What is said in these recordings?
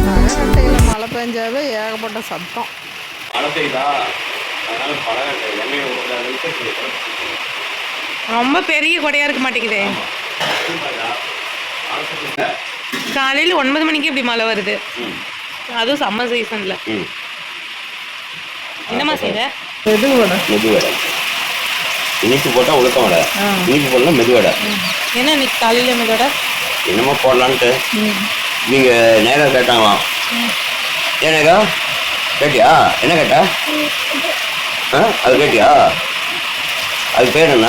நகரட்டையில் மழை பெஞ்சாவே ஏகப்பட்ட சத்தம். மழை பெய்தா அதனால பழகட்டை எண்ணெய் ஊற்றாது. ரொம்ப பெரிய கொடையாக இருக்க மாட்டேங்குதே. காலையில் 9 மணிக்கு இப்படி மழை வருது, அதுவும் சம்மர் சீசனில். என்னம்மா செய்யுங்க? மெது வடை. மெது வடை இனிப்பு போட்டால் உளுத்தம் வடை, இனிப்பு போடலாம் மெது வடை. என்ன இன்னைக்கு காலையில் மெதுவடை என்னமோ போடலான்ட்டு நீங்கள் நேராக கேட்டாங்களாம். ஏனேக்கா கேட்டியா? என்ன கேட்டா? அது கேட்டியா? அது பேர் என்ன?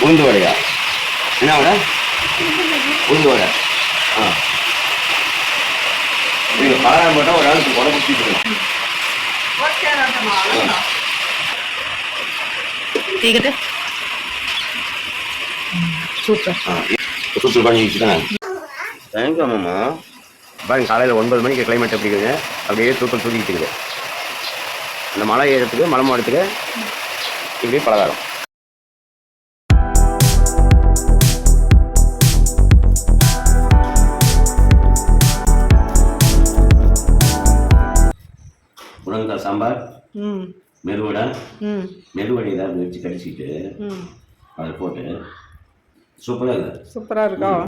உளுந்து வடையா? என்ன வடை? உளுந்து வடை. நீங்கள் பலகாரம் போட்டால் ஒரு ஆளுக்கு உடம்பு பிடிச்சிருக்கணும். கேக்குது? சூப்பர் சூப்பர் பண்ணி வச்சுக்கேன். தேங்க்யூ மாமா. பாருங்க, காலையில் 9 மணிக்கு கிளைமேட் எப்படி இருக்குது, அப்படியே தூக்கம் தூக்கிட்டு இருக்குது. அந்த மலை ஏறத்துக்கு மலை மாடத்துக்கு இப்படி பலகாரம். முருங்கைக்காய் சாம்பார், மெதுவடை. மெதுவடை ஏதாவது வச்சு கடிச்சிட்டு அதை போட்டு சூப்பராக இருக்குது. சூப்பராக இருக்கும்.